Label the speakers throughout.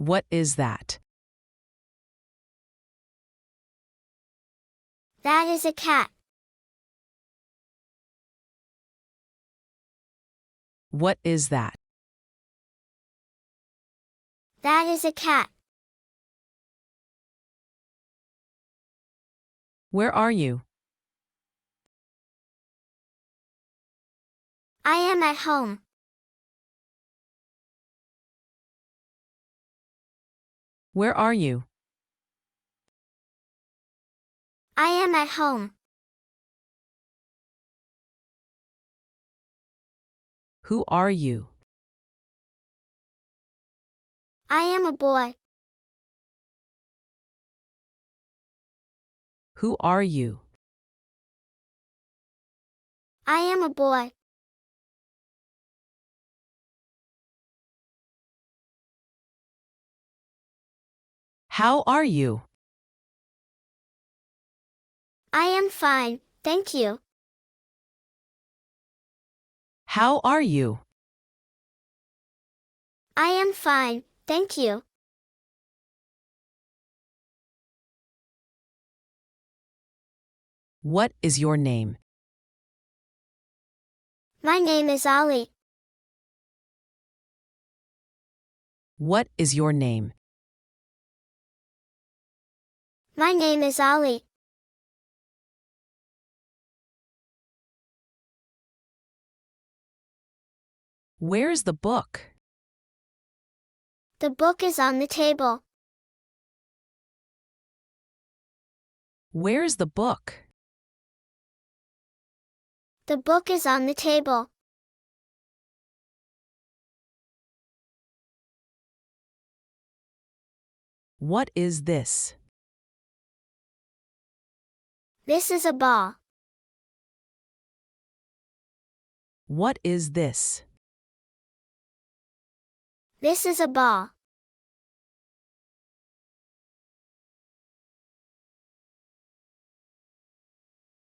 Speaker 1: What is that?
Speaker 2: That is a cat.
Speaker 1: What is that?
Speaker 2: That is a cat.
Speaker 1: Where are you?
Speaker 2: I am at home.
Speaker 1: Where are you?
Speaker 2: I am at home.
Speaker 1: Who are you?
Speaker 2: I am a boy.
Speaker 1: Who are you?
Speaker 2: I am a boy.
Speaker 1: How are you?
Speaker 2: I am fine, thank you.
Speaker 1: How are you?
Speaker 2: I am fine, thank you.
Speaker 1: What is your name?
Speaker 2: My name is Ali.
Speaker 1: What is your name?
Speaker 2: My name is Ali.
Speaker 1: Where's the book?
Speaker 2: The book is on the table.
Speaker 1: Where's the book?
Speaker 2: The book is on the table.
Speaker 1: What is this?
Speaker 2: This is a ball.
Speaker 1: What is this?
Speaker 2: This is a ball.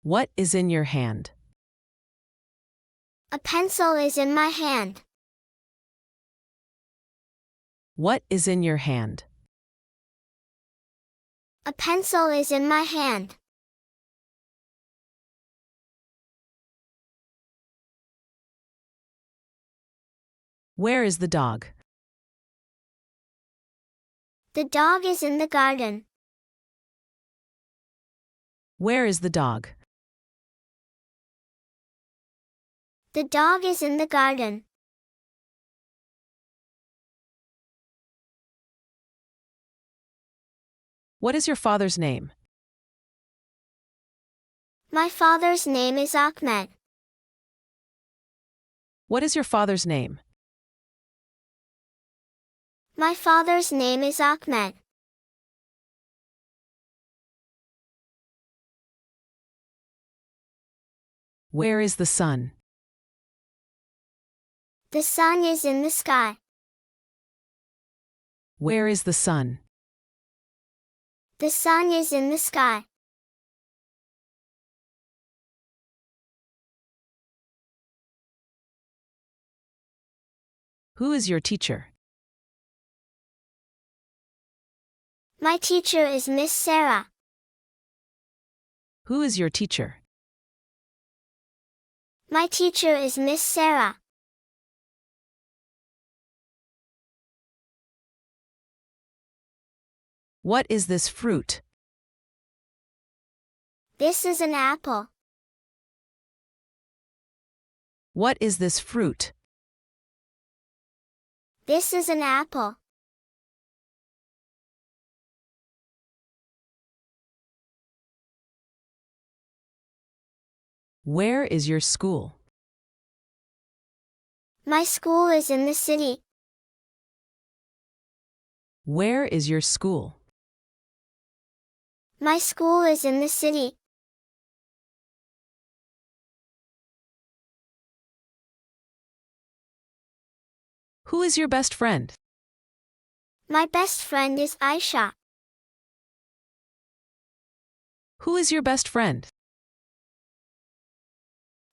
Speaker 1: What is in your hand?
Speaker 2: A pencil is in my hand.
Speaker 1: What is in your hand?
Speaker 2: A pencil is in my hand.
Speaker 1: Where is the dog?
Speaker 2: The dog is in the garden.
Speaker 1: Where is the dog?
Speaker 2: The dog is in the garden.
Speaker 1: What is your father's name?
Speaker 2: My father's name is Ahmed.
Speaker 1: What is your father's name?
Speaker 2: My father's name is Ahmed.
Speaker 1: Where is the sun?
Speaker 2: The sun is in the sky.
Speaker 1: Where is the sun?
Speaker 2: The sun is in the sky.
Speaker 1: Who is your teacher?
Speaker 2: My teacher is Miss Sarah.
Speaker 1: Who is your teacher?
Speaker 2: My teacher is Miss Sarah.
Speaker 1: What is this fruit?
Speaker 2: This is an apple.
Speaker 1: What is this fruit?
Speaker 2: This is an apple.
Speaker 1: Where is your school?
Speaker 2: My school is in the city.
Speaker 1: Where is your school?
Speaker 2: My school is in the city.
Speaker 1: Who is your best friend?
Speaker 2: My best friend is Aisha.
Speaker 1: Who is your best friend?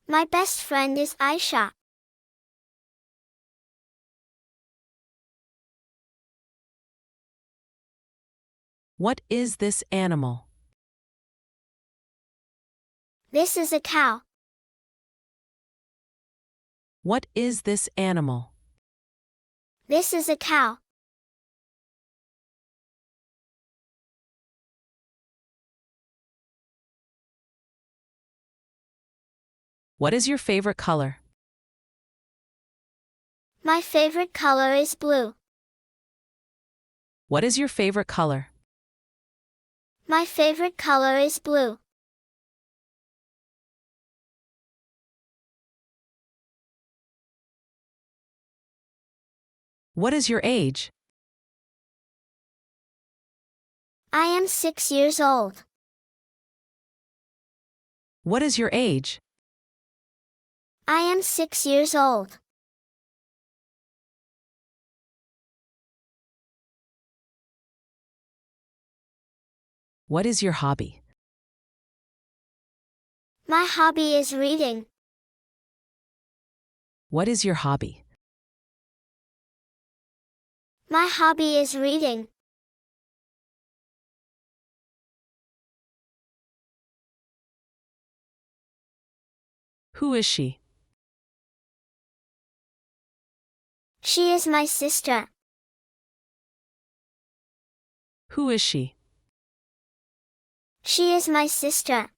Speaker 2: My best friend is Aisha.
Speaker 1: What is this animal?
Speaker 2: This is a cow.
Speaker 1: What is this animal?
Speaker 2: This is a cow.
Speaker 1: What is your favorite color?
Speaker 2: My favorite color is blue.
Speaker 1: What is your favorite color?
Speaker 2: My favorite color is blue.
Speaker 1: What is your age?
Speaker 2: I am 6 years old.
Speaker 1: What is your age?
Speaker 2: I am 6 years old.
Speaker 1: What is your hobby?
Speaker 2: My hobby is reading.
Speaker 1: What is your hobby?
Speaker 2: My hobby is reading.
Speaker 1: Who is she?
Speaker 2: She is my sister.
Speaker 1: Who is she?
Speaker 2: She is my sister.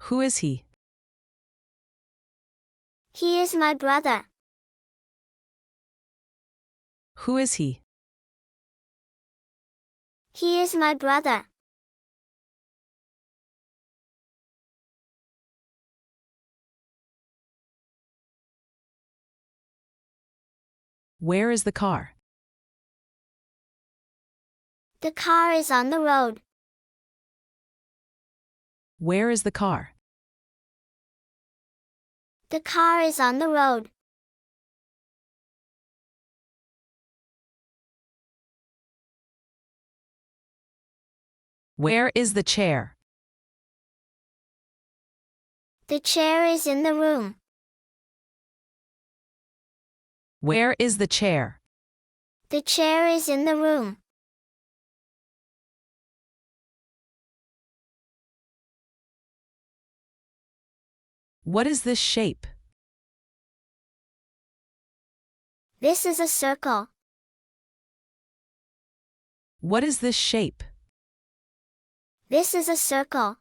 Speaker 1: Who is he?
Speaker 2: He is my brother.
Speaker 1: Who is he?
Speaker 2: He is my brother.
Speaker 1: Where is the car?
Speaker 2: The car is on the road.
Speaker 1: Where is the car?
Speaker 2: The car is on the road.
Speaker 1: Where is the chair?
Speaker 2: The chair is in the room.
Speaker 1: Where is the chair?
Speaker 2: The chair is in the room.
Speaker 1: What is this shape?
Speaker 2: This is a circle.
Speaker 1: What is this shape?
Speaker 2: This is a circle.